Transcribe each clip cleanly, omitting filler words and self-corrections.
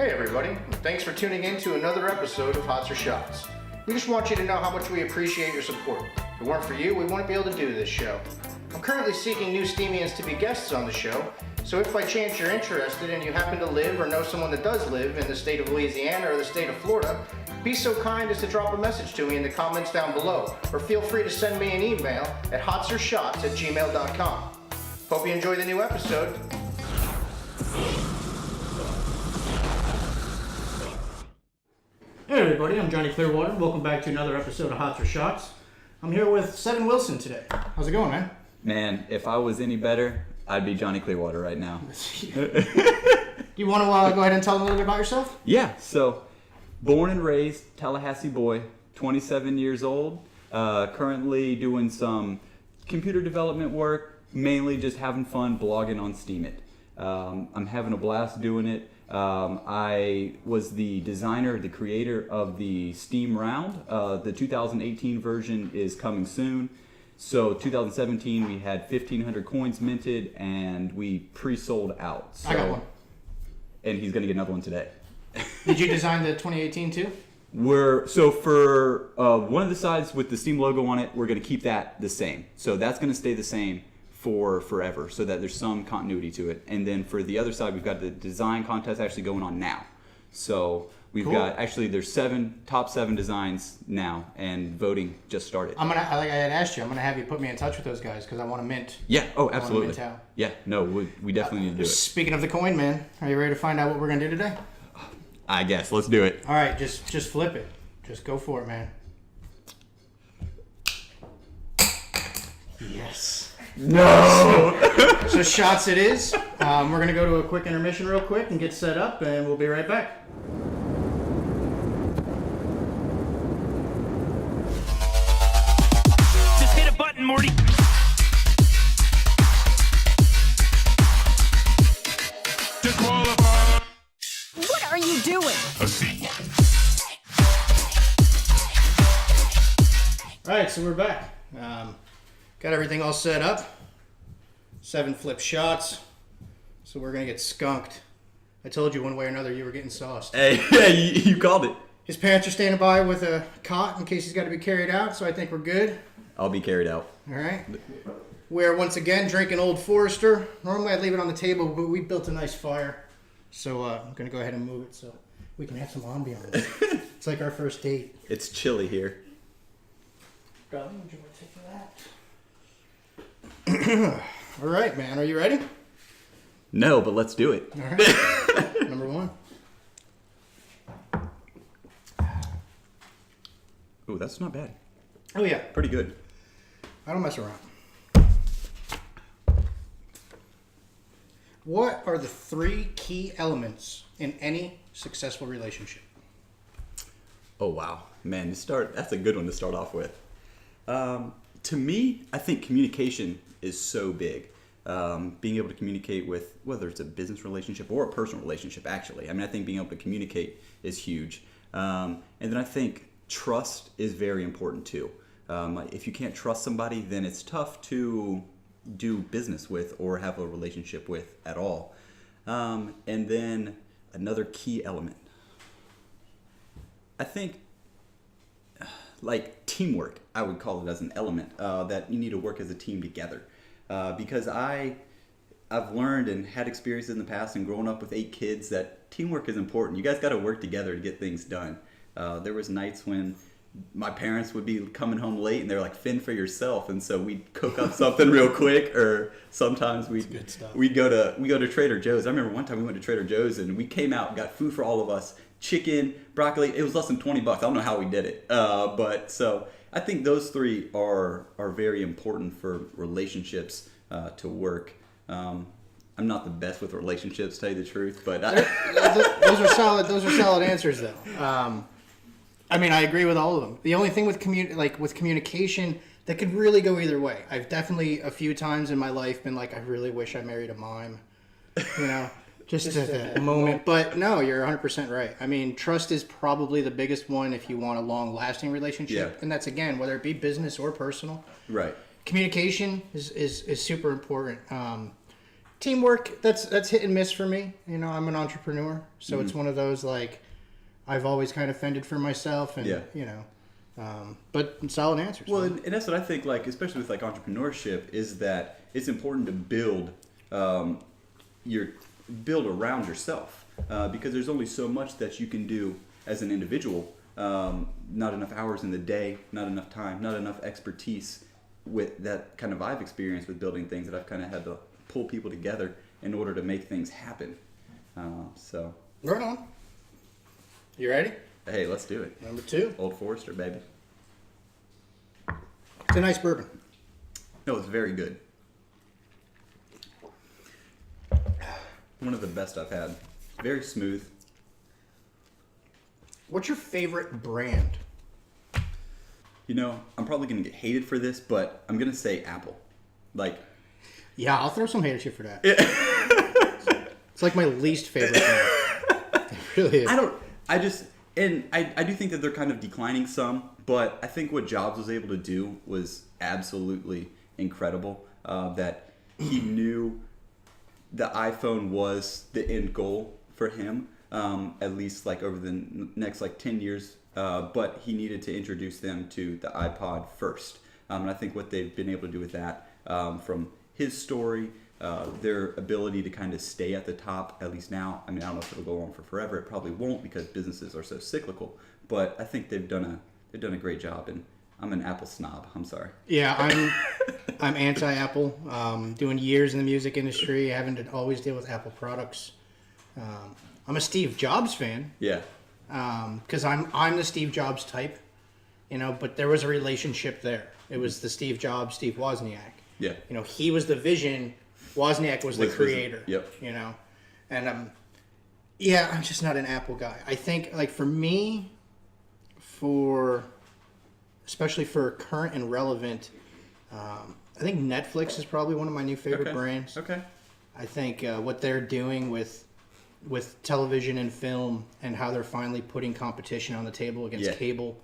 Hey everybody, thanks for tuning in to another episode of Hots or Shots. We just want you to know how much we appreciate your support. If it weren't for you, we wouldn't be able to do this show. I'm currently seeking new Steemians to be guests on the show, so if by chance you're interested and you happen to live or know someone that does live in the state of Louisiana or the state of Florida, be so kind as to drop a message to me in the comments down below, or feel free to send me an email at hotsorshots@gmail.com. Hope you enjoy the new episode. Hey everybody, I'm Johnny Clearwater. Welcome back to another episode of Hots or Shots. I'm here with Seven Wilson today. How's it going, man? Man, if I was any better, I'd be Johnny Clearwater right now. Do you want to go ahead and tell them a little bit about yourself? Yeah, so born and raised Tallahassee boy, 27 years old, currently doing some computer development work, mainly just having fun blogging on Steemit. I'm having a blast doing it. I was the designer, the creator of the Steam round. The 2018 version is coming soon. So 2017 we had 1,500 coins minted and we pre-sold out. So, I got one. And he's going to get another one today. Did you design the 2018 too? For one of the sides with the Steam logo on it, we're going to keep that the same. So that's going to stay the same for forever, so that there's some continuity to it. And then for the other side, we've got the design contest actually going on now. So we've got, actually there's top seven designs now, and voting just started. Like I had asked you, I'm gonna have you put me in touch with those guys because I want to mint. Yeah. Oh, absolutely. Yeah. No, we definitely need to do it. Speaking of the coin, man, are you ready to find out what we're gonna do today? I guess. Let's do it. All right, just flip it. Just go for it, man. Yes. No! So shots it is. We're going to go to a quick intermission real quick and get set up, and we'll be right back. Just hit a button, Morty. Disqualified. What are you doing? A C. All right, so we're back. Got everything all set up. 7 flip shots. So we're going to get skunked. I told you one way or another you were getting sauced. Hey, you called it. His parents are standing by with a cot in case he's got to be carried out, so I think we're good. I'll be carried out. All right. We're once again drinking Old Forester. Normally I'd leave it on the table, but we built a nice fire. So I'm going to go ahead and move it so we can have some ambiance. It's like our first date. It's chilly here. Darling, would you want to take that? All right, man. Are you ready? No, but let's do it. All right. Number 1. Ooh, that's not bad. Oh, yeah. Pretty good. I don't mess around. What are the 3 key elements in any successful relationship? Oh, wow. Man, that's a good one to start off with. To me, I think communication is so big. Being able to communicate with, whether it's a business relationship or a personal relationship, actually. I mean, I think being able to communicate is huge. And then I think trust is very important too. If you can't trust somebody, then it's tough to do business with or have a relationship with at all. And then another key element, I think, like teamwork, I would call it as an element, that you need to work as a team together. Because I've learned and had experiences in the past and growing up with 8 kids that teamwork is important. You guys got to work together to get things done. There was nights when my parents would be coming home late and they're like, fend for yourself, and so we'd cook up something real quick, or sometimes we'd go to Trader Joe's. I remember one time we went to Trader Joe's and we came out and got food for all of us. Chicken, broccoli, it was less than $20. I don't know how we did it. But so I think those 3 are very important for relationships to work. I'm not the best with relationships, to tell you the truth, but those are solid. Those are solid answers, though. I mean, I agree with all of them. The only thing with communication that could really go either way. I've definitely a few times in my life been like, I really wish I married a mime. You know. Just a moment. But no, you're 100% right. I mean, trust is probably the biggest one if you want a long-lasting relationship. Yeah. And that's, again, whether it be business or personal. Right. Communication is super important. teamwork, that's hit and miss for me. You know, I'm an entrepreneur, so it's one of those like I've always kind of fended for myself, and you know, but solid answers. Well, and that's what I think. Like, especially with like entrepreneurship, is that it's important to build build around yourself because there's only so much that you can do as an individual. Not enough hours in the day, not enough time, not enough expertise with that kind of I've experienced with building things that I've kind of had to pull people together in order to make things happen. So right on. You ready? Hey, let's do it. Number 2. Old Forester, baby. It's a nice bourbon. No, it's very good. One of the best I've had. Very smooth. What's your favorite brand? You know, I'm probably going to get hated for this, but I'm going to say Apple. Like, yeah, I'll throw some hate at you for that. It's like my least favorite brand. It really is. I do think that they're kind of declining some, but I think what Jobs was able to do was absolutely incredible. That he knew the iPhone was the end goal for him, at least like over the next like 10 years. But he needed to introduce them to the iPod first. And I think what they've been able to do with that, from his story, their ability to kind of stay at the top, at least now. I mean, I don't know if it'll go on for forever. It probably won't because businesses are so cyclical. But I think they've done a great job. And I'm an Apple snob. I'm sorry. Yeah, I'm anti-Apple. Doing years in the music industry, having to always deal with Apple products. I'm a Steve Jobs fan. Yeah. Because I'm the Steve Jobs type, you know. But there was a relationship there. It was the Steve Jobs, Steve Wozniak. Yeah. You know, he was the vision. Wozniak was the creator. Yep. You know, and yeah, I'm just not an Apple guy. I think like for me, especially for current and relevant, I think Netflix is probably one of my new favorite brands. Okay. I think what they're doing with television and film and how they're finally putting competition on the table against cable,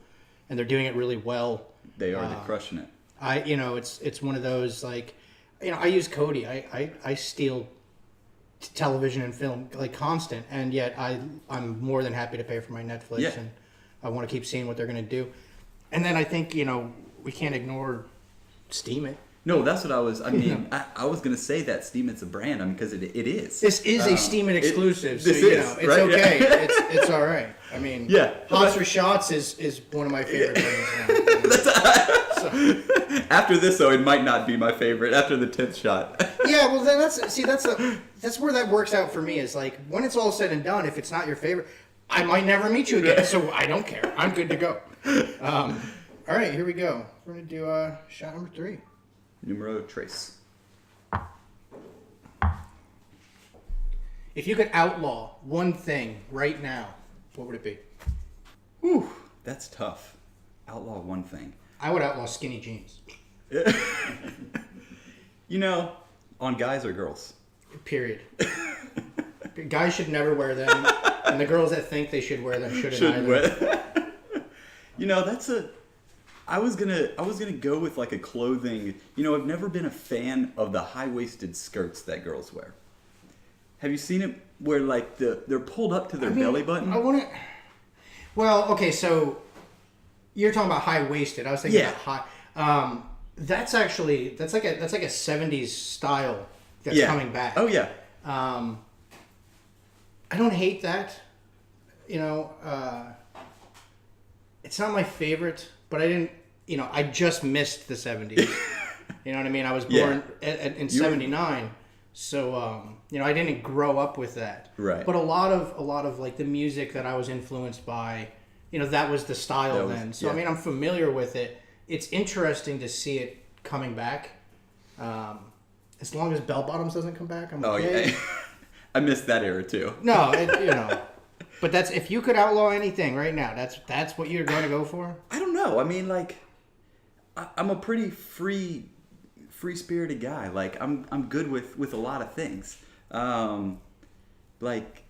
and they're doing it really well. They're crushing it. It's one of those like, you know, I use Kodi. I steal television and film like constant, and yet I'm more than happy to pay for my Netflix, and I want to keep seeing what they're going to do. And then I think, you know, we can't ignore Steemit. No, that's what I was going to say that Steemit's a brand, because it is. This is a Steemit exclusive, so this you is, know, it's right? okay. It's all right. I mean, Hots for Shots is one of my favorite brands now. So. After this, though, it might not be my favorite. After the 10th shot. Yeah, well, then that's where that works out for me. Is like when it's all said and done, if it's not your favorite, I might never meet you again. So I don't care. I'm good to go. All right, here we go. We're gonna do shot number 3. Numero tres. If you could outlaw one thing right now, what would it be? Whew, that's tough. Outlaw one thing. I would outlaw skinny jeans. You know, on guys or girls? Period. Guys should never wear them, and the girls that think they should wear them shouldn't either. You know, I was gonna go with like a clothing. You know, I've never been a fan of the high-waisted skirts that girls wear. Have you seen it where like they're pulled up to their belly button? Well, okay, so you're talking about high-waisted. I was thinking about high. That's like a 70s style that's coming back. Oh yeah. I don't hate that. You know, it's not my favorite, but I just missed the 70s. You know what I mean? I was born in 79. So, you know, I didn't grow up with that. Right. But a lot of like the music that I was influenced by, you know, that was the style then. So, I mean, I'm familiar with it. It's interesting to see it coming back. As long as bell bottoms doesn't come back, I'm okay. Oh, yeah. I missed that era too. No, you know. But that's, if you could outlaw anything right now, that's what you're going to go for? I don't know. I mean, like, I'm a pretty free-spirited guy. Like, I'm good with a lot of things. Like,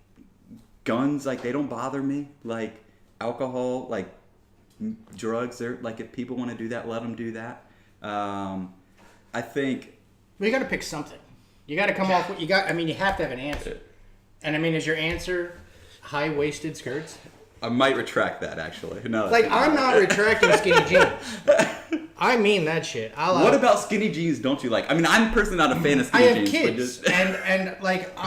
guns, like, they don't bother me. Like, alcohol, like, drugs, they're, like, if people want to do that, let them do that. I think... Well, you got to pick something. You got to come off. You got. I mean, you have to have an answer. And I mean, is your answer high-waisted skirts? I might retract that actually. No. Like, I'm not retracting skinny jeans. I mean that shit. What about skinny jeans don't you like? I mean, I'm personally not a fan of skinny I have jeans. kids, But just... and like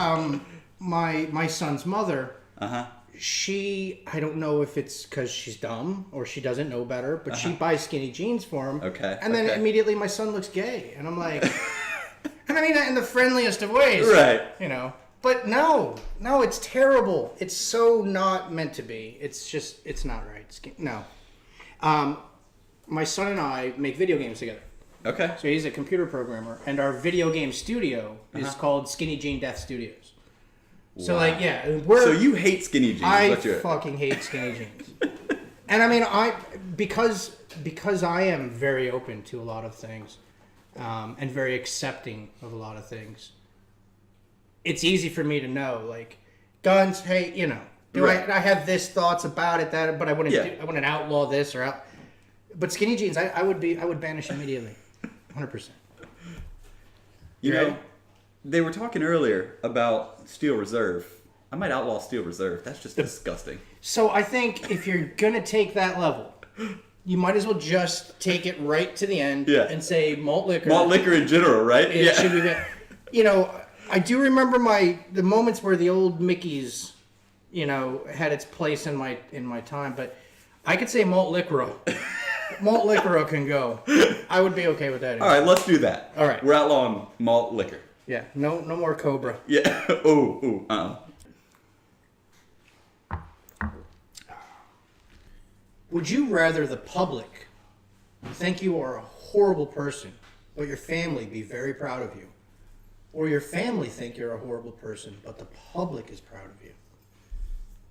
my son's mother. Uh-huh. She, I don't know if it's because she's dumb or she doesn't know better, but she buys skinny jeans for him. Okay. And then immediately my son looks gay, and I'm like, and I mean that in the friendliest of ways, Right? You know. But no, it's terrible. It's so not meant to be. It's just, it's not right. No. My son and I make video games together. Okay. So he's a computer programmer, and our video game studio is called Skinny Jean Death Studios. So, like, yeah, So you hate skinny jeans? I fucking hate skinny jeans. And I mean, because I am very open to a lot of things, and very accepting of a lot of things. It's easy for me to know, like, guns. Hey, you know, I have this thoughts about it, that, but I wouldn't outlaw this or out. But skinny jeans, I would banish immediately, 100%. You know, they were talking earlier about Steel Reserve. I might outlaw Steel Reserve. That's just disgusting. So I think if you're gonna take that level, you might as well just take it right to the end and say malt liquor. Malt liquor in general, right? It should be. You know, I do remember the moments where the old Mickey's, you know, had its place in my time, but I could say malt liquor. Malt liquor can go. I would be okay with that. All right, let's do that. All right. We're outlawing malt liquor. Yeah, no more Cobra. Yeah. Ooh. Would you rather the public think you are a horrible person, but your family be very proud of you? Or your family think you're a horrible person, but the public is proud of you?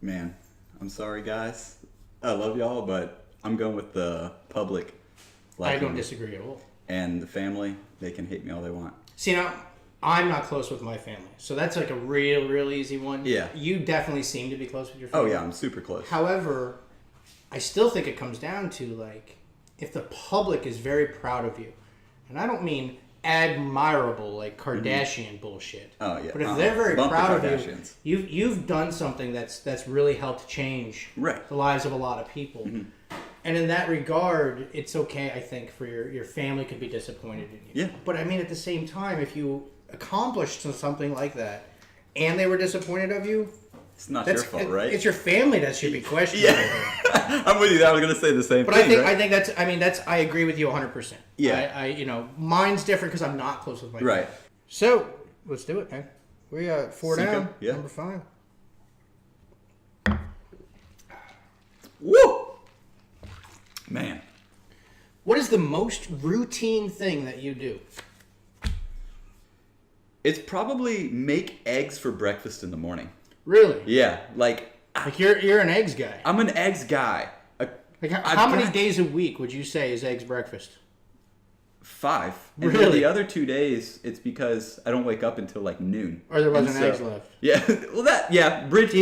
Man, I'm sorry, guys. I love y'all, but I'm going with the public. I don't disagree at all. And the family, they can hate me all they want. See, now, I'm not close with my family, so that's like a real easy one. Yeah. You definitely seem to be close with your family. Oh, yeah, I'm super close. However, I still think it comes down to, like, if the public is very proud of you, and I don't mean admirable, like Kardashian bullshit. Oh, yeah. But if they're very Bump the proud of Kardashians. you've done something that's really helped change the lives of a lot of people. Mm-hmm. And in that regard, it's okay, I think, for your family could be disappointed in you. Yeah. But I mean, at the same time, if you accomplished something like that, and they were disappointed of you, it's not your fault, right? It's your family that should be questioned. Yeah. I'm with you. I was going to say the same but thing. I think I agree with you 100%. Yeah. I you know, mine's different because I'm not close with my family. Right. So let's do it, man. We got 4 down. Yeah. Number 5. Woo! Man. What is the most routine thing that you do? It's probably make eggs for breakfast in the morning. Really? Yeah, like you're an eggs guy. I'm an eggs guy. Like how many days a week would you say is eggs breakfast? 5. And Really? then the other 2 days, it's because I don't wake up until like noon. Or there wasn't eggs left. Yeah, well Bridge,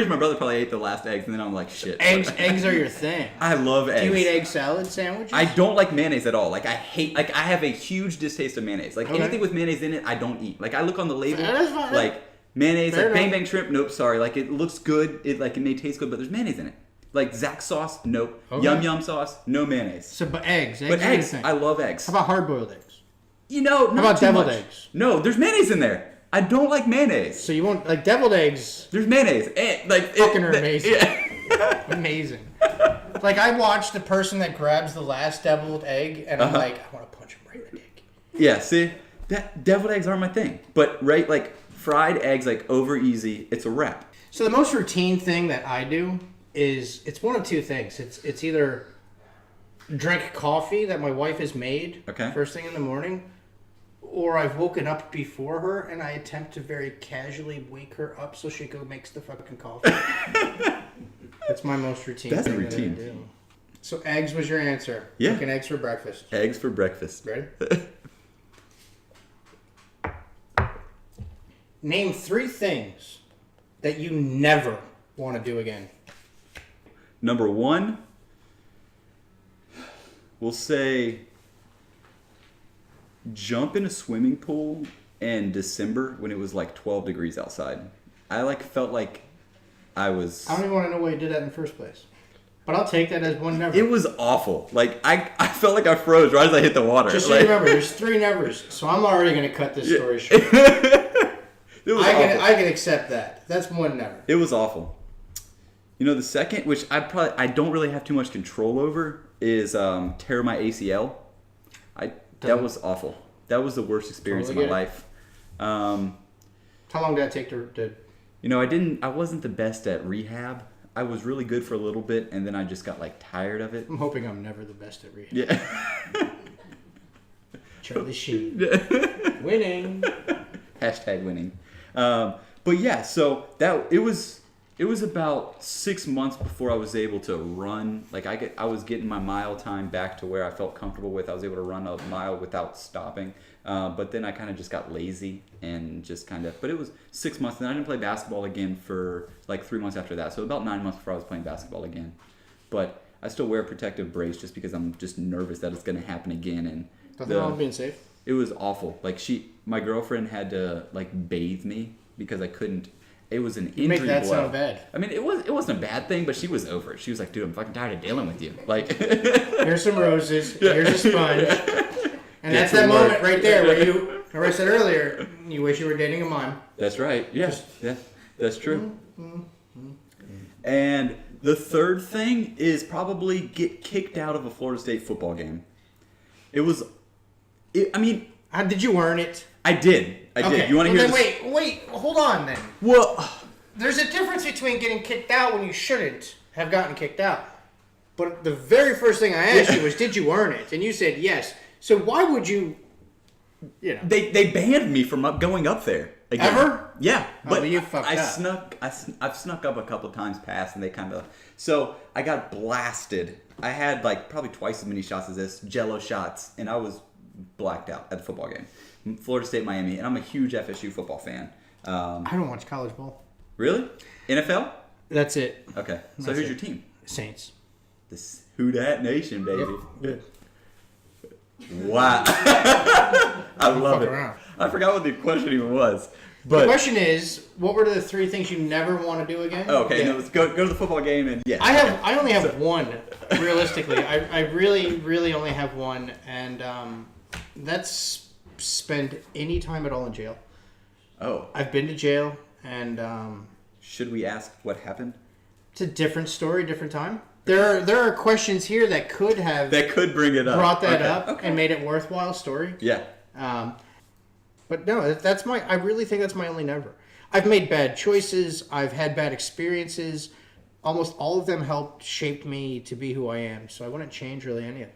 my brother probably ate the last eggs, and then I'm like, shit. Eggs are your thing. I love eggs. Do you eat egg salad sandwiches? I don't like mayonnaise at all. Like I have a huge distaste of mayonnaise. Like anything with mayonnaise in it, I don't eat. Like I look on the label, That's fine. like mayonnaise, Fair like bang enough. bang shrimp. Nope, sorry. Like it looks good. It may taste good, but there's mayonnaise in it. Like Zax sauce, nope. Okay. Yum yum sauce, no mayonnaise. So, but eggs. But are your eggs, thing. I love eggs. How about hard-boiled eggs? You know, not How about too deviled much. eggs? No, there's mayonnaise in there. I don't like mayonnaise. So you won't like deviled eggs? There's mayonnaise. Fucking are amazing. Yeah. Amazing. Like I watched the person that grabs the last deviled egg, and I'm like, I want to punch him right in the dick. Yeah, see, that deviled eggs aren't my thing. But like fried eggs, like over easy, it's a wrap. So the most routine thing that I do is it's one of two things. It's either drink coffee that my wife has made first thing in the morning, or I've woken up before her and I attempt to very casually wake her up so she makes the fucking coffee. That's my most routine That's thing routine. that I do. So eggs was your answer. Yeah. Cooking eggs for breakfast. Eggs for breakfast. Ready? Name 3 things that you never want to do again. Number 1, we'll say jump in a swimming pool in December when it was like 12 degrees outside. I like felt like I was. I don't even want to know why you did that in the first place. But I'll take that as one never. It was awful. Like I felt like I froze right as I hit the water. Just so like, you remember, there's 3 nevers, so I'm already going to cut this story short. It was awful. I can accept that. That's one never. It was awful. You know, the second, which I don't really have too much control over, is tear my ACL. That was awful. That was the worst experience of my life. How long did that take to? You know, I wasn't the best at rehab. I was really good for a little bit, and then I just got like tired of it. I'm hoping I'm never the best at rehab. Yeah. Charlie Sheen. Winning. Hashtag winning. But yeah, so it was about 6 months before I was able to run. Like I was getting my mile time back to where I felt comfortable with. I was able to run a mile without stopping. But then I kind of just got lazy and just but it was 6 months. And then I didn't play basketball again for like 3 months after that. So about 9 months before I was playing basketball again. But I still wear a protective brace just because I'm just nervous that it's going to happen again. And Nothing wrong with being safe. It was awful. Like my girlfriend had to like bathe me because I couldn't. It was an injury. You make that blow. sound bad. I mean, it wasn't a bad thing, but she was over it. She was like, "Dude, I'm fucking tired of dealing with you." Like, here's some roses. Here's a sponge. And that's that moment right there where remember I said earlier, you wish you were dating a mime. That's right. Yes, yeah, that's true. And the third thing is probably get kicked out of a Florida State football game. Did you earn it? I did. You want to hear this? Wait, hold on then. Well, there's a difference between getting kicked out when you shouldn't have gotten kicked out. But the very first thing I asked you was, did you earn it? And you said yes. So why would you, They banned me from going up there. Again. Ever? Yeah. But you fucked up. I've snuck up a couple of times past, and they so I got blasted. I had like probably twice as many shots as this, Jello shots, and I was blacked out at the football game. Florida State, Miami, and I'm a huge FSU football fan. I don't watch college ball. Really? NFL? That's it. Okay. So who's your team? Saints. This Who Dat Nation, baby. Yep. Good. Wow. I love it. Around. I forgot what the question even was. But the question is, what were the 3 things you never want to do again? Oh, okay, no, let's go to the football game and yeah. I only have one, realistically. I really only have one, and that's spend any time at all in jail. Oh. I've been to jail, and should we ask what happened? it's a different story, different time. There are questions here that could bring it up. Brought that up and made it worthwhile story. Yeah. But no, I really think that's my only never. I've made bad choices. I've had bad experiences. Almost all of them shaped me to be who I am. So I wouldn't change really any of it.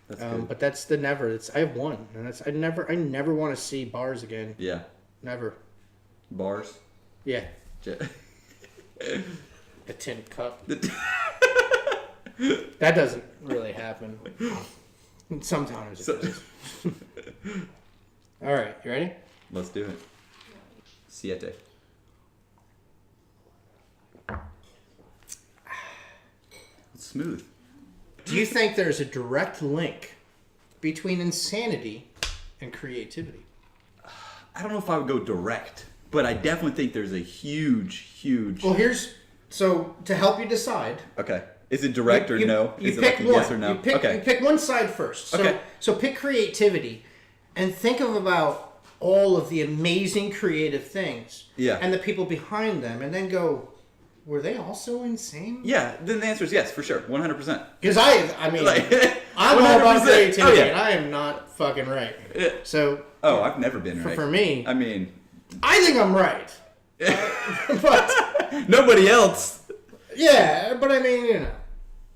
That's good. But that's the never. I have one, and I never want to see bars again. Yeah. Never. Bars. Yeah. A tin cup. That doesn't really happen. Sometimes it does. All right, you ready? Let's do it. Siete. It's smooth. Do you think there's a direct link between insanity and creativity? I don't know if I would go direct, but I definitely think there's a huge. Well, so to help you decide. Okay. Is it direct or no? You Is pick it like a one. yes or no? You pick one side first. So, Okay. So pick creativity, and think about all of the amazing creative things. Yeah. And the people behind them, and then go, were they also insane? Yeah, then the answer is yes, for sure. 100%. Because I mean, Like, I'm all about 100%. creativity, Oh, yeah. and I am not fucking right. Yeah. So. Oh, I've never been right. For me. I mean. I think I'm right. But. Nobody else. Yeah, but I mean,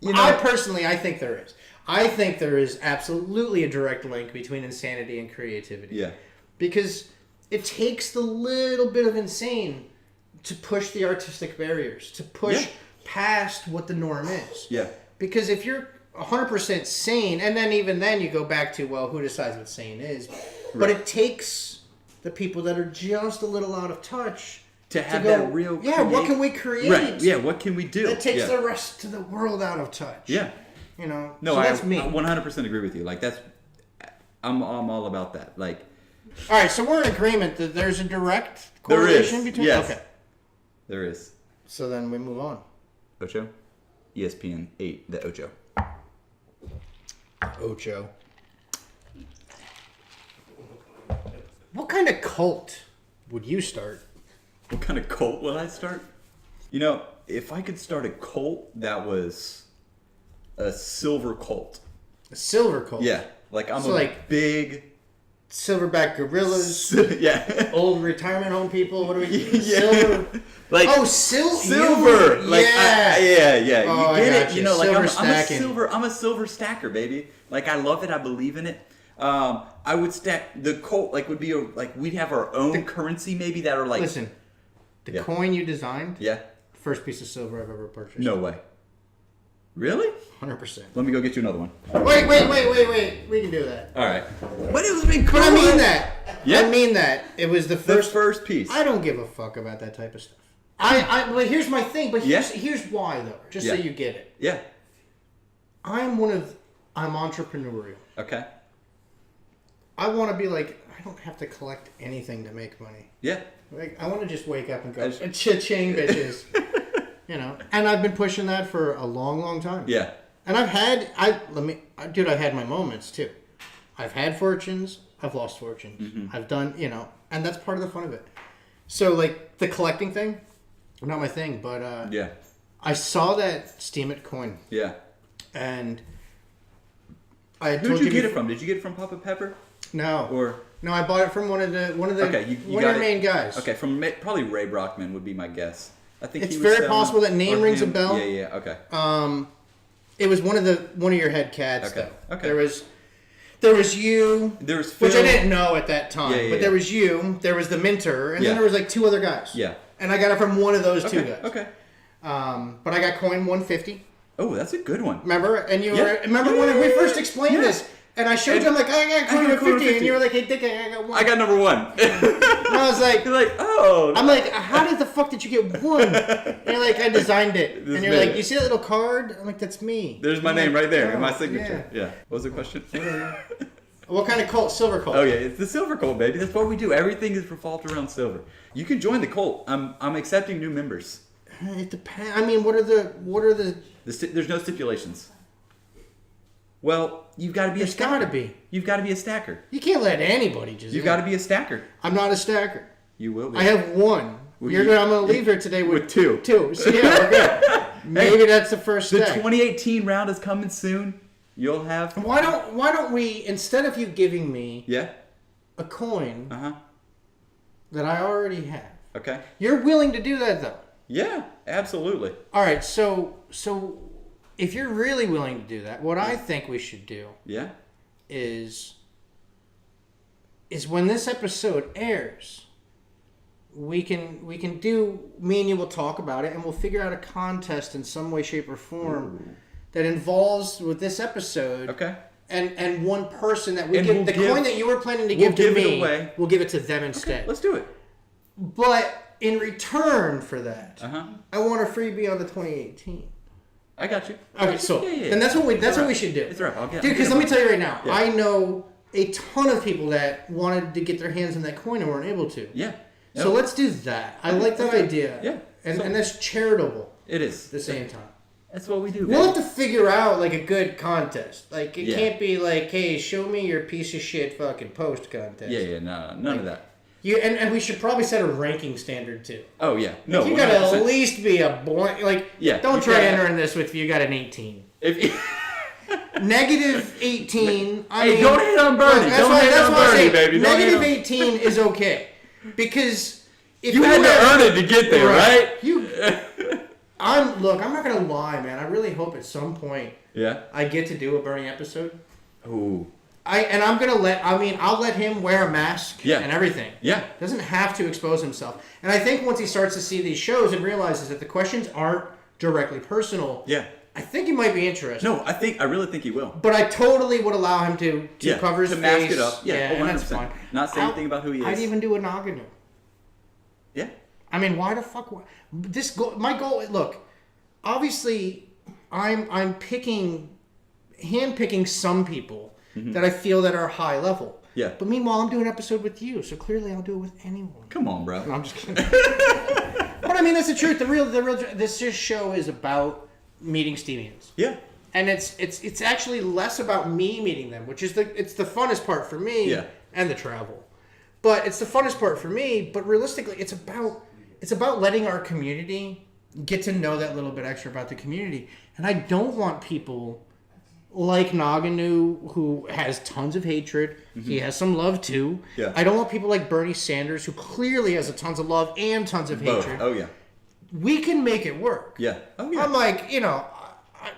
I think there is. I think there is absolutely a direct link between insanity and creativity. Yeah. Because it takes the little bit of insane to push the artistic barriers, to push past what the norm is. Yeah. Because if you're 100% sane, and then even then you go back to, well, who decides what sane is? But it takes the people that are just a little out of touch to have that real. Yeah, what can we create? Right. Yeah. What can we do? That takes the rest of the world out of touch. Yeah. No, so that's me. I 100% agree with you. Like I'm all about that. Like, All right, so we're in agreement that there's a direct There is, correlation between. yes. Okay. There is. So then we move on. Ocho? ESPN 8, the Ocho. Ocho. What kind of cult would you start? What kind of cult would I start? You know, if I could start a cult, that was a silver cult. A silver cult. Yeah. Like I'm So, a like- big... Silverback gorillas. yeah. Old retirement home people. What do we? Yeah. Silver. Like Oh, silver. Like yeah. yeah. Oh, You get I it. gotcha. You know, like Silver I'm a silver stacker, baby. Like I love it. I believe in it. I would stack the cult. Like would be like we'd have our own currency, maybe that are like. Listen, the Yeah. coin you designed. Yeah. First piece of silver I've ever purchased. No way. Really? 100%. Let me go get you another one. Wait. We can do that. All right. But it was been cool. But I mean that. Yeah. I mean that. It was the The first. first piece. I don't give a fuck about that type of stuff. But here's my thing. But Yeah. here's why though. Just Yeah. so you get it. Yeah. I'm entrepreneurial. Okay. I want to be like, I don't have to collect anything to make money. Yeah. Like, I want to just wake up and go, I just- cha-ching, bitches. You know? And I've been pushing that for a long, long time. Yeah. And I've had my moments too. I've had fortunes, I've lost fortunes. Mm-hmm. I've done, and that's part of the fun of it. So, like, the collecting thing, not my thing, but Yeah. I saw that Steemit coin, Yeah. and I Who'd told you get before- it from? Did you get it from Papa Pepper? No. Or No, I bought it from one of the okay, you one got of your it. main guys. Okay, from probably Ray Brockman would be my guess. I think It's he was very selling- possible that name or rings a him. bell. Yeah. Okay. It was one of your head cats Okay, though. okay. There was you, There was which I Phil. didn't know at that time. Yeah, yeah, but yeah. there was you, there was the Minter, and Yeah. then there was like two other guys. Yeah. And I got it from one of those two Okay. guys. Okay. But I got coin 150. Oh, that's a good one. Remember? And you Yeah. were remember Yeah, when we yeah, first yeah. explained Yeah. this, and I showed And you. I'm like, I got coin I got coin 150, and 150. you were like, hey, Dick, I got one. I got number one. And I was like, You're like, oh. I'm like, how did the fuck did you get one? And you're like, I designed it. This And you're man. like, you see that little card? I'm like, that's me. There's my I'm name like, right there in oh, my signature. Yeah. What was the question? What kind of cult? Silver cult. Oh yeah, it's the silver cult, baby. That's what we do. Everything is revolved around silver. You can join the cult. I'm accepting new members. It depends. I mean, what are the? There's no stipulations. Well, you've got to be There's a stacker. gotta be. You've got to be a stacker. You can't let anybody just. You've got to be a stacker. I'm not a stacker. You will be. I have one. Well, I'm gonna leave here today with two. Two. So yeah, we're good. Maybe that's the first The step. 2018 round is coming soon. You'll have. Why don't we, instead of you giving me Yeah. a coin Uh huh. that I already have, Okay. you're willing to do that though? Yeah. Absolutely. All right. So if you're really willing to do that, what I think we should do Yeah. is when this episode airs, we can do, me and you will talk about it, and we'll figure out a contest in some way, shape, or form that involves with this episode. Okay. And one person that we And give we'll the give- coin that you were planning to we'll give to give it me, away. we'll give it to them instead. Let's do it. But in return for that, Uh huh. I want a freebie on the 2018. I got you. Okay, so Yeah. then that's what It's we a wrap. should do. It's a wrap. I'll get. Dude, because let me tell you right now, Yeah. I know a ton of people that wanted to get their hands on that coin and weren't able to. Yeah. So let's do that. I like that Let's do it. idea. Yeah. And, So- and that's charitable It is. at the same time. That's what we do. We'll baby. have to figure out like a good contest. Like it Yeah. can't be like, hey, show me your piece of shit fucking post contest. Yeah. No. None of that. You and we should probably set a ranking standard too. Oh yeah. No. You gotta 100%. at least be a blank. Like, Yeah, don't you try gotta- entering this with you got an 18. If Negative 18. I Hey, mean, don't hate on Bernie. That's Don't why- hate that's on why I Bernie, say baby. Don't Negative hate on- 18 is okay because if you had to have- earn it to get there, right? I'm not gonna lie, man. I really hope at some point Yeah. I get to do a Bernie episode. Ooh. I'll let him wear a mask Yeah. and everything. Yeah. Doesn't have to expose himself. And I think once he starts to see these shows and realizes that the questions aren't directly personal, Yeah. I think he might be interested. No, I really think he will. But I totally would allow him to Yeah, cover his to face. mask it up. Yeah, and that's 100%. fine. Not say anything about who he is. I'd even do a Nagano. Yeah. I mean, why the fuck? My goal. Look, obviously, I'm handpicking some people that I feel that are high level. Yeah. But meanwhile, I'm doing an episode with you, so clearly I'll do it with anyone. Come on, bro. No, I'm just kidding. But I mean, that's the truth. This show is about meeting Steemians. Yeah. And it's actually less about me meeting them, which is the funnest part for me, and the travel. But it's the funnest part for me. But realistically, it's about letting our community get to know that little bit extra about the community. And I don't want people like Naganu, who has tons of hatred. He has some love too. Yeah. I don't want people like Bernie Sanders, who clearly has a tons of love and tons of hatred. Oh yeah. We can make it work. Yeah. Oh yeah. I'm like,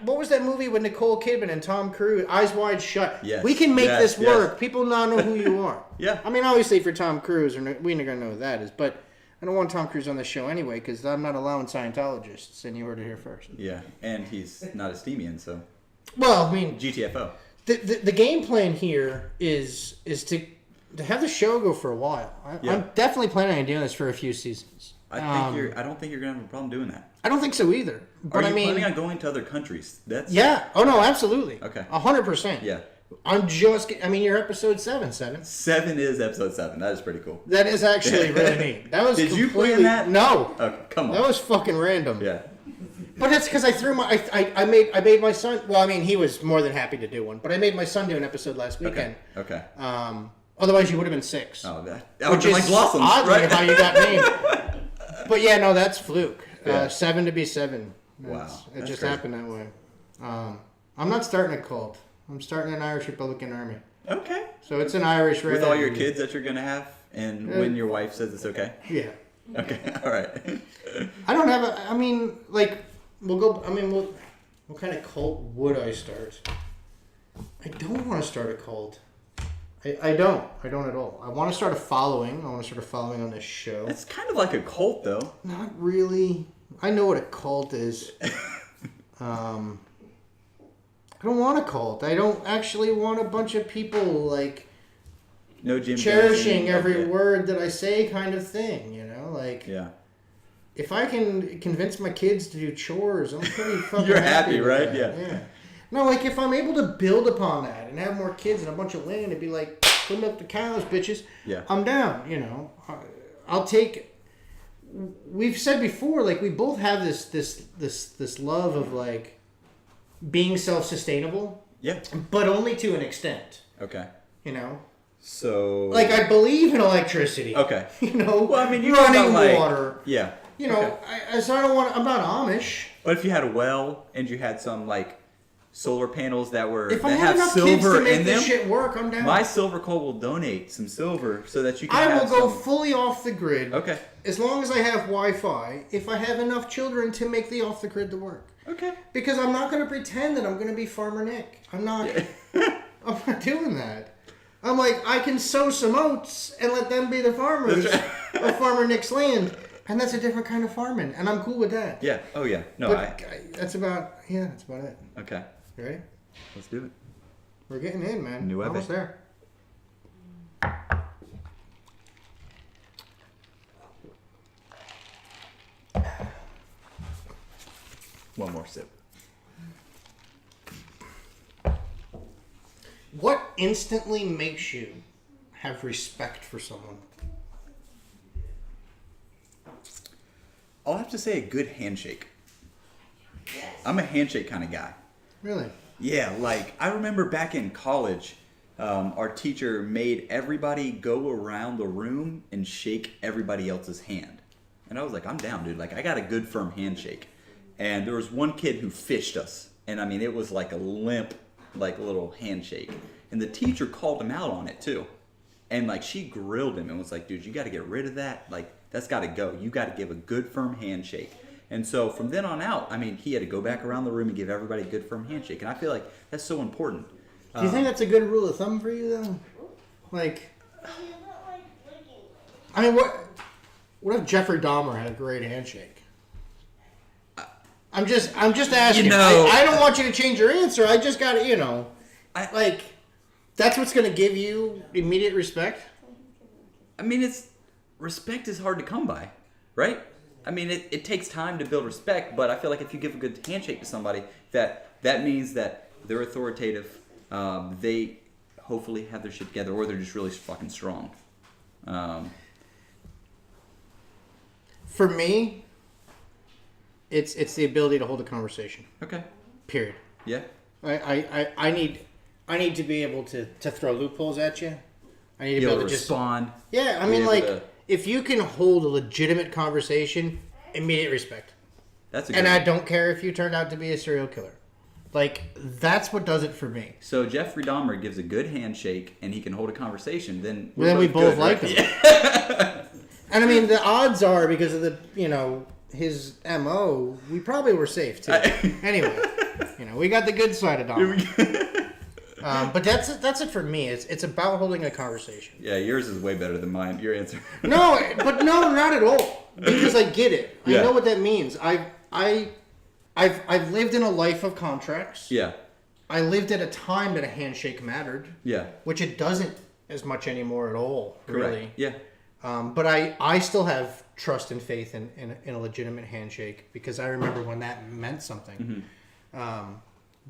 what was that movie with Nicole Kidman and Tom Cruise? Eyes Wide Shut. Yes. We can make this work. Yes. People now know who you are. Yeah. I mean, obviously for Tom Cruise, we're not gonna know who that is, but I don't want Tom Cruise on the show anyway because I'm not allowing Scientologists, and you heard it here first. Yeah, and he's not a Steemian, so. Well, I mean, GTFO. The game plan here is to have the show go for a while. I'm definitely planning on doing this for a few seasons. I don't think you're gonna have a problem doing that. I don't think so either. But Are you I mean, planning on going to other countries? Yeah. Oh no, absolutely. Okay. 100%. Yeah. You're episode 7. 7 is episode 7. That is pretty cool. That is actually really neat. That was. Did you completely- plan that? No. Oh, come on. That was fucking random. Yeah. But that's because I threw I made my son. Well, I mean, he was more than happy to do one. But I made my son do an episode last weekend. Okay. Otherwise, you would have been 6. Oh, that would Which be is like Blossoms, oddly right? how you got named. But yeah, no, that's fluke. Yeah. 7 to be 7. Wow, It that's just crazy. happened that way. I'm not starting a cult. I'm starting an Irish Republican Army. Okay. So it's an Irish With all your kids that you're gonna have, and when your wife says it's okay. Yeah. Okay. All right. I don't have a. I mean, like, we'll go. I mean, what kind of cult would I start? I don't want to start a cult. I don't. I don't at all. I want to start a following. I want to start a following on this show. It's kind of like a cult, though. Not really. I know what a cult is. I don't want a cult. I don't actually want a bunch of people like No Jim cherishing Johnson. every Okay. word that I say, kind of thing. Like. Yeah. If I can convince my kids to do chores, I'm pretty fucking You're happy happy, with right? that. Yeah. No, like if I'm able to build upon that and have more kids and a bunch of land and be like, go milk the cows, bitches. Yeah. I'm down. I'll take. We've said before, like we both have this love of like being self-sustainable. Yeah. But only to an extent. Okay. So. Like I believe in electricity. Okay. Well, I mean, you running like, water. Yeah. Okay. So I don't want. I'm not Amish. But if you had a well and you had some like solar panels that were If I that have have enough kids silver to make in this them, shit work, I'm down. my silver coal will donate some silver so that you can. I will have go some... fully off the grid. Okay. As long as I have Wi-Fi, if I have enough children to make the off the grid to work. Okay. Because I'm not going to pretend that I'm going to be Farmer Nick. I'm not. I'm not doing that. I'm like, I can sow some oats and let them be the farmers of Farmer Nick's land. And that's a different kind of farming. And I'm cool with that. Yeah. Oh yeah. No. But that's about it. Okay. You ready? Let's do it. We're getting in, man. New Almost epic. there. One more sip. What instantly makes you have respect for someone? I'll have to say a good handshake. I'm a handshake kind of guy. Really? Yeah, like I remember back in college, our teacher made everybody go around the room and shake everybody else's hand. And I was like, I'm down, dude. Like I got a good firm handshake. And there was one kid who fished us. And I mean, it was like a limp, like little handshake. And the teacher called him out on it too. And like she grilled him and was like, dude, you got to get rid of that. Like that's got to go. You got to give a good firm handshake. And so from then on out, I mean, he had to go back around the room and give everybody a good firm handshake. And I feel like that's so important. Do you think that's a good rule of thumb for you, though? Like, I mean, what if Jeffrey Dahmer had a great handshake? I'm just asking. You know- I don't want you to change your answer. I just got to, like, that's what's going to give you immediate respect? I mean, respect is hard to come by, right? I mean, it takes time to build respect, but I feel like if you give a good handshake to somebody, that means that they're authoritative. They hopefully have their shit together, or they're just really fucking strong. For me, it's the ability to hold a conversation. Okay. Period. Yeah. I need to be able to throw loopholes at you. I need to Be able to just respond. Yeah, I Be mean, able like, to- if you can hold a legitimate conversation, immediate respect. That's a good And one. I don't care if you turned out to be a serial killer. Like, that's what does it for me. So Jeffrey Dahmer gives a good handshake and he can hold a conversation. Then Then we both good, like right? him. Yeah. And I mean, the odds are, because of the, his MO, we probably were safe too. Anyway, we got the good side of Dahmer. But that's it for me. It's about holding a conversation. Yeah, yours is way better than mine. Your answer. No, not at all. Because I get it. Yeah. I know what that means. I've lived in a life of contracts. Yeah. I lived at a time that a handshake mattered. Yeah. Which it doesn't as much anymore at all. Correct. Really. Yeah. But I still have trust and faith in a legitimate handshake, because I remember when that meant something. Mm-hmm.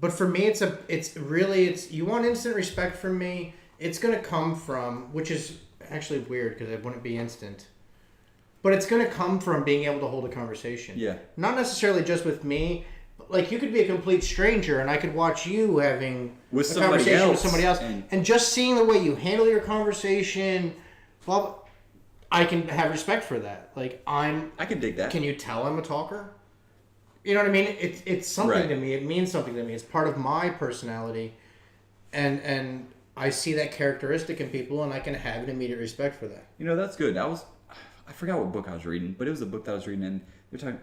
But for me, it's you want instant respect from me. It's gonna come from, which is actually weird because it wouldn't be instant, but it's gonna come from being able to hold a conversation. Yeah. Not necessarily just with me. But like, you could be a complete stranger, and I could watch you having With a somebody conversation with else, somebody else, and just seeing the way you handle your conversation, well, I can have respect for that. Like, I can dig that. Can you tell I'm a talker? You know what I mean? It's something Right. to me. It means something to me. It's part of my personality, and I see that characteristic in people, and I can have an immediate respect for that. That's good. I forgot what book I was reading, but it was a book that I was reading, and they're talking.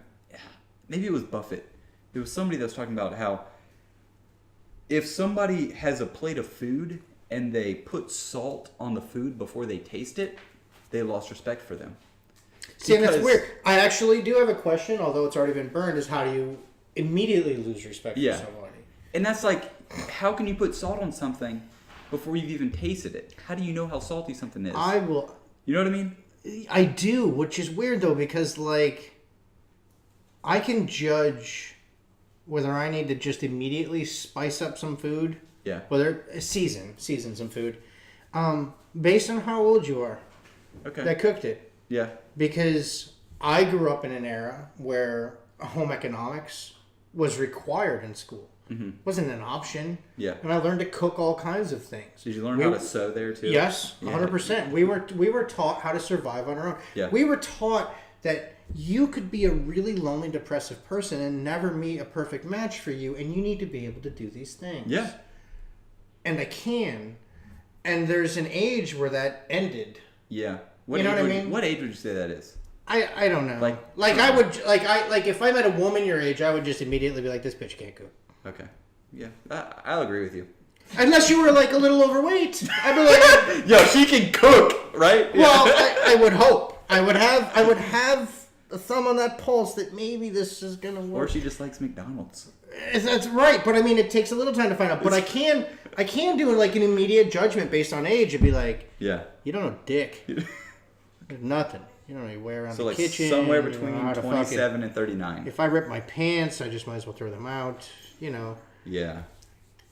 Maybe it was Buffett. There was somebody that was talking about how if somebody has a plate of food and they put salt on the food before they taste it, they lost respect for them. See, and that's Because- weird. I actually do have a question, although it's already been burned, is how do you immediately lose respect Yeah. for somebody? And that's like, how can you put salt on something before you've even tasted it? How do you know how salty something is? I will... You know what I mean? I do, which is weird, though, because, like, I can judge whether I need to just immediately spice up some food. Yeah. Whether... season some food. Based on how old you are. Okay. That cooked it. Yeah. Because I grew up in an era where home economics was required in school. Mm-hmm. Wasn't an option. Yeah. And I learned to cook all kinds of things. Did you learn how to sew there too? Yes, Yeah. 100%. We were taught how to survive on our own. Yeah. We were taught that you could be a really lonely, depressive person and never meet a perfect match for you, and you need to be able to do these things. Yeah. And I can. And there's an age where that ended. Yeah. You know what I mean? What age would you say that is? I don't know. Like I would if I met a woman your age, I would just immediately be like, this bitch can't cook. Okay. Yeah. I'll agree with you. Unless you were like a little overweight, I'd be like, Yo, she can cook, right? well, I would hope. I would have a thumb on that pulse that maybe this is gonna work. Or she just likes McDonald's. That's right, but I mean, it takes a little time to find out. But I can do like an immediate judgment based on age and be like, Yeah. you don't know dick. There's nothing. You don't know your way around So the like kitchen. somewhere you don't between know how to 27 and 39. If I rip my pants, I just might as well throw them out. Yeah.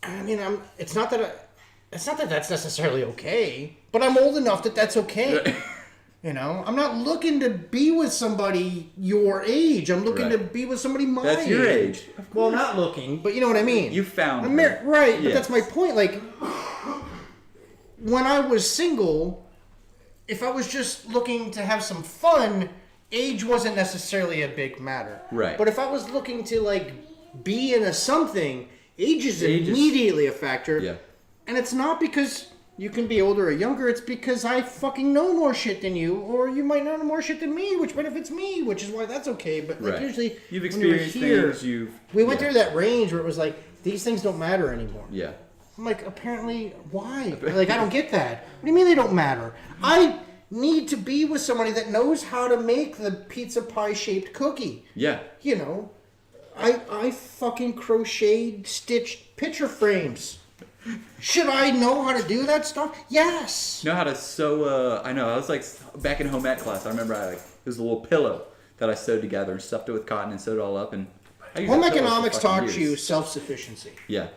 I mean, it's not that that's necessarily okay, but I'm old enough that that's okay. I'm not looking to be with somebody your age. I'm looking to Right. be with somebody my That's your age. Well, not looking, but you know what I mean. You found I'm her. right, but Yes. that's my point. Like, when I was single, if I was just looking to have some fun, age wasn't necessarily a big matter. Right. But if I was looking to, like, be in a something, age is Age is- immediately a factor. Yeah. And it's not because you can be older or younger. It's because I fucking know more shit than you, or you might know more shit than me, which benefits me, which is why that's okay. But like, Right. usually, You've when you were experienced here, things. we went yeah. through that range where it was like, these things don't matter anymore. Yeah. I'm like, apparently, why? Like, I don't get that. What do you mean they don't matter? I need to be with somebody that knows how to make the pizza pie shaped cookie. Yeah. I fucking crocheted, stitched picture frames. Should I know how to do that stuff? Yes. Know how to sew? I know. I was like back in home ec class. I remember it was a little pillow that I sewed together and stuffed it with cotton and sewed it all up. And I used Home that pillow for economics fucking taught years. you self-sufficiency. Yeah.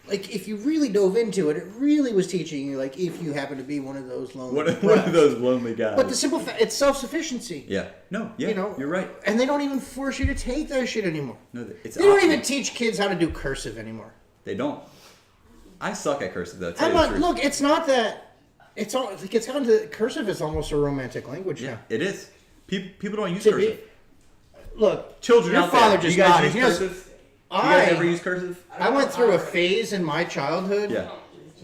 like if you really dove into it, it really was teaching you like if you happen to be one of those lonely. One of those lonely guys. But the simple fact, it's self-sufficiency. Yeah. No. Yeah. You know, you're right. And they don't even force you to take that shit anymore. No, it's they don't optional. even teach kids how to do cursive anymore. They don't. I suck at cursive though. Look, it's not that. It's all. Like, it's gotten to cursive is almost a romantic language now. It is. People don't use cursive. Look, Children your out father there, just you guys nodded. use He knows- cursive? You guys ever use cursive? I went through a phase in my childhood Yeah.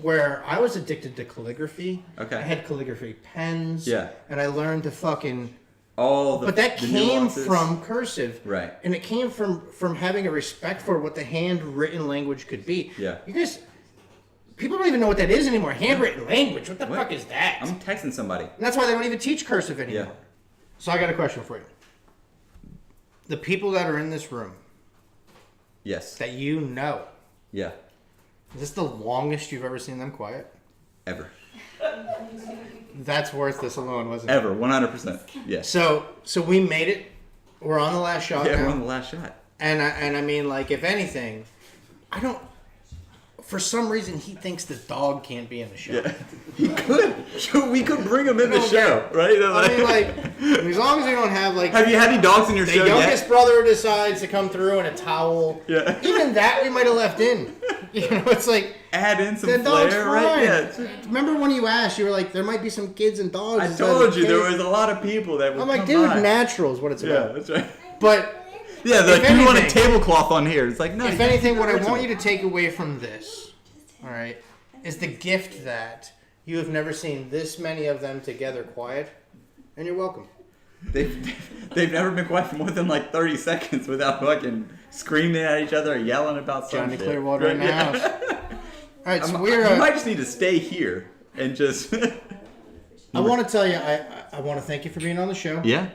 where I was addicted to calligraphy. Okay. I had calligraphy pens. Yeah. And I learned to fucking. But that came nuances. from cursive. Right. And it came from having a respect for what the handwritten language could be. Yeah. You guys. People don't even know what that is anymore. Handwritten language. What the fuck is that? I'm texting somebody. And that's why they don't even teach cursive anymore. Yeah. So I got a question for you. The people that are in this room Yes. that you know, Yeah. is this the longest you've ever seen them quiet? Ever. That's worth this alone, wasn't it? Ever. 100%. Yes. So we made it. We're on the last shot Yeah, now. we're on the last shot. And I mean, like, if anything, I don't. For some reason, he thinks the dog can't be in the show. Yeah. He could. We could bring him in the No, show, right? I mean, like, as long as we don't have like have you had any dogs in your the show youngest yet? brother decides to come through in a towel. Yeah. Even that we might have left in. You know, it's like Add in some the dog's flair, fine. right? Yeah. Remember when you asked, you were like, there might be some kids and dogs. I inside told the you there cage. was a lot of people that would I'm like, come dude, by. natural is what it's Yeah, about. that's right. But Yeah, they're If like, do you want a anything- tablecloth on here? It's like, no. if anything, what I want you to take away from this, all right, is the gift that you have never seen this many of them together quiet, and you're welcome. They've never been quiet for more than like 30 seconds without fucking screaming at each other or yelling about something. Johnny Clearwater in the house. All right, so You we're. might just need to stay here and just. I want to tell you, I want to thank you for being on the show. Yeah.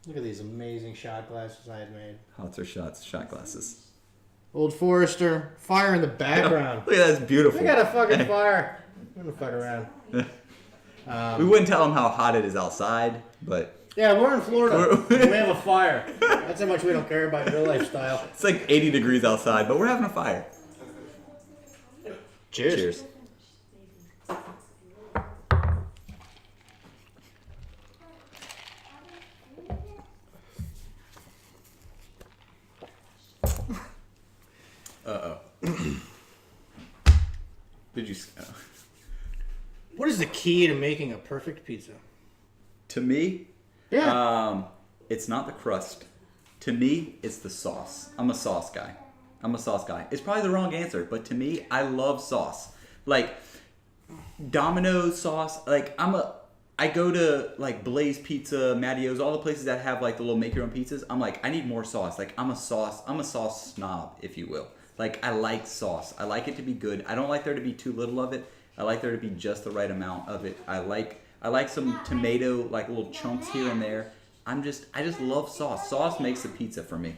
Look at these amazing shot glasses I had made. Hots or shots, shot glasses. Old Forester, fire in the background. Look at that, it's beautiful. We got a fucking fire. I'm gonna fuck around. We wouldn't tell them how hot it is outside, but Yeah, we're in Florida. We have a fire. That's how much we don't care about your lifestyle. it's like 80 degrees outside, but we're having a fire. Cheers. Cheers. Uh-oh. Did you... What is the key to making a perfect pizza? To me, Yeah. it's not the crust. To me, it's the sauce. I'm a sauce guy. It's probably the wrong answer, but to me, I love sauce. Like Domino's sauce. Like I go to like Blaze Pizza, Mattio's, all the places that have like the little make your own pizzas. I'm like, I need more sauce. Like I'm a sauce snob, if you will. Like I like sauce. I like it to be good. I don't like there to be too little of it. I like there to be just the right amount of it. I like some tomato, like little chunks here and there. I just love sauce. Sauce makes the pizza for me.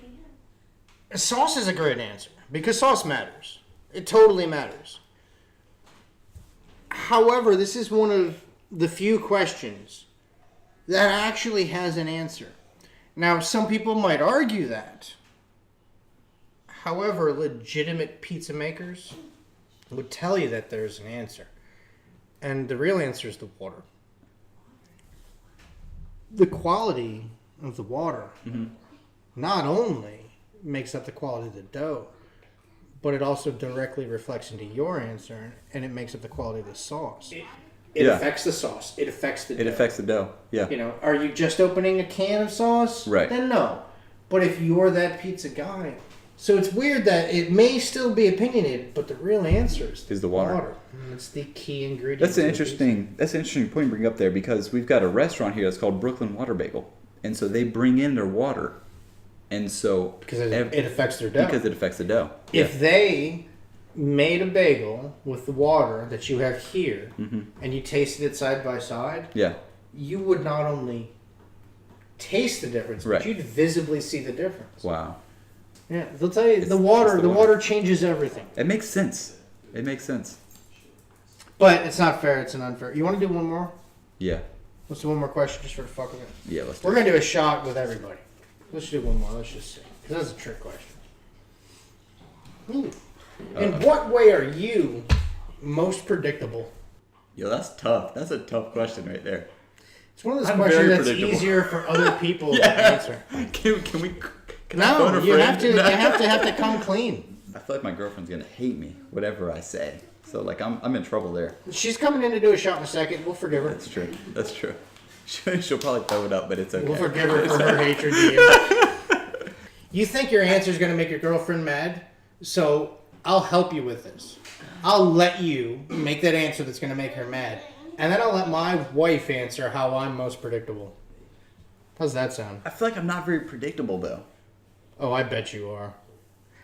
Sauce is a great answer because sauce matters. It totally matters. However, this is one of the few questions that actually has an answer. Now, some people might argue that. However, legitimate pizza makers would tell you that there's an answer. And the real answer is the water. The quality of the water not only makes up the quality of the dough, but it also directly reflects into your answer, and it makes up the quality of the sauce. It Yeah. affects the sauce. It affects the dough. It affects the dough. Yeah. You know, are you just opening a can of sauce? Right. Then no. But if you're that pizza guy, so it's weird that it may still be opinionated, but the real answer is the water. It's the key ingredient. That's an to the pizza. interesting point to bring up there because we've got a restaurant here that's called Brooklyn Water Bagel, and so they bring in their water, and so Because it affects their dough. because it affects the dough. If they made a bagel with the water that you have here, and you tasted it side by side, Yeah. you would not only taste the difference, Right. but you'd visibly see the difference. Wow. Yeah, they'll tell you It's the water. the The water. water changes everything. It makes sense. It makes sense. But it's not fair. It's an unfair. You want to do one more? Yeah. Let's do one more question just for the fuck of it. Yeah. Let's do We're it. gonna do a shot with everybody. Let's do one more. Let's just see. Because that's a trick question. In what way are you most predictable? Yo, that's tough. That's a tough question right there. It's one of those I'm questions very that's predictable. easier for other people to answer. Can I phone No, a you friend? have to. You have to come clean. I feel like my girlfriend's gonna hate me, whatever I say. So like I'm in trouble there. She's coming in to do a shot in a second. We'll forgive her. That's true. That's true. She'll probably throw it up, but it's okay. We'll forgive her for her hatred to you. You think your answer is going to make your girlfriend mad, so I'll help you with this. I'll let you make that answer that's going to make her mad, and then I'll let my wife answer how I'm most predictable. How's that sound? I feel like I'm not very predictable though. Oh, I bet you are.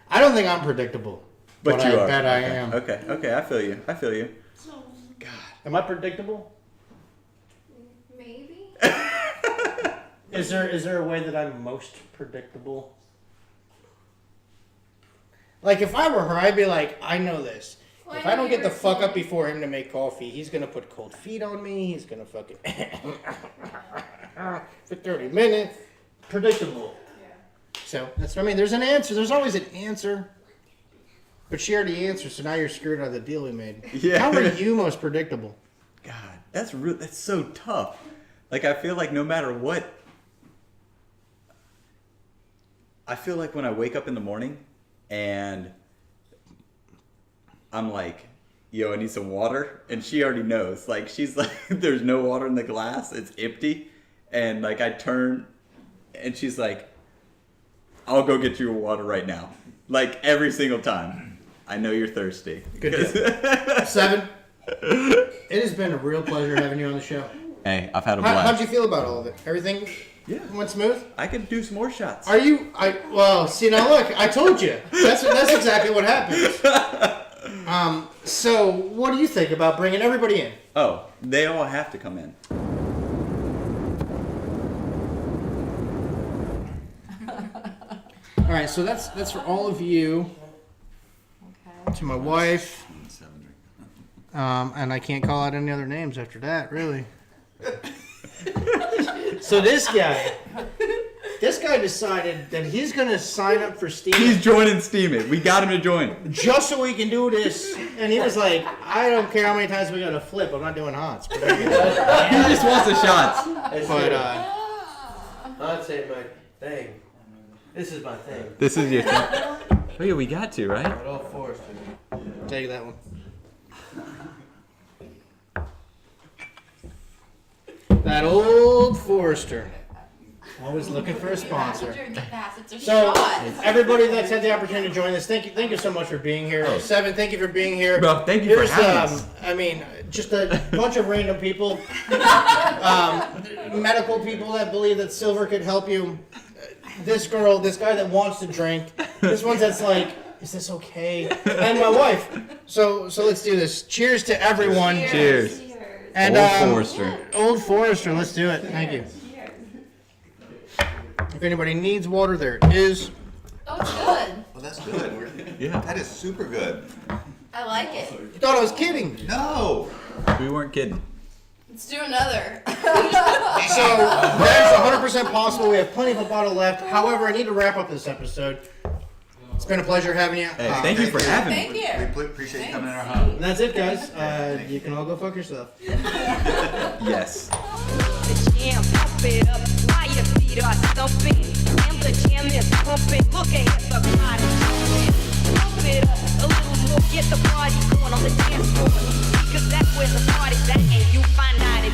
I don't think I'm predictable, but you I are. bet I Okay. am. Okay, I feel you. I feel you. God. Am I predictable? Maybe. Is there a way that I'm most predictable? Like, if I were her, I'd be like, I know this. Well, If I I know don't get the you're fuck up saying- before him to make coffee, he's gonna put cold feet on me. He's gonna fucking for 30 minutes. Predictable. Yeah. So that's what I mean. There's an answer. There's always an answer. But she already answered, so now you're screwed out of the deal we made. Yeah. How are you most predictable? God, that's so tough. Like I feel like no matter what, I feel like when I wake up in the morning and I'm like, yo, I need some water, and she already knows. Like she's like, there's no water in the glass, it's empty, and like I turn, and she's like, I'll go get you a water right now. Like every single time. I know you're thirsty. Good deal. 7. It has been a real pleasure having you on the show. Hey, I've had a How'd you feel about all of it? Everything went smooth? I could do some more shots. Are you? Well, see now look, I told you. That's exactly what happens. So what do you think about bringing everybody in? Oh, they all have to come in. All right, so that's for all of you. Okay. To my wife. And I can't call out any other names after that, really. So this guy decided that he's gonna sign up for Steemit He's joining Steemit. We got him to join. just so we can do this. And he was like, I don't care how many times we gotta flip. I'm not doing hots. But, He just wants the shots. I'd say my thing. This is my thing. This is your thing. Oh yeah, we got to, right? But all forced. take that one. That old Forester. Always looking for a sponsor. It's a So, shot. everybody that's had the opportunity to join us, thank you so much for being here. 7, thank you for being here. Bro, thank you for having us. I mean, just a bunch of random people, medical people that believe that silver could help you. This guy that wants to drink. This one that's like, is this okay? And my wife. So let's do this. Cheers to everyone. Cheers. And Old Forester. Old Forester, let's do it. Thank you. If anybody needs water, there it is. Oh, it's good. Oh, that's good. Yeah. That is super good. I like it. You thought I was kidding. No. We weren't kidding. Let's do another. So that is 100% possible. We have plenty of a bottle left. However, I need to wrap up this episode. It's been a pleasure having you. Hey, thank you for having Thank me. you. We appreciate you coming in our home. And that's it, guys. You can all go fuck yourself. Yes. The jam, pump it up while your feet are thumping. And the jam is pumping. Look ahead, the crowd is jumping. Pump it up a little more. Get the party going on the dance floor. Because that's where the party's at. And you find out if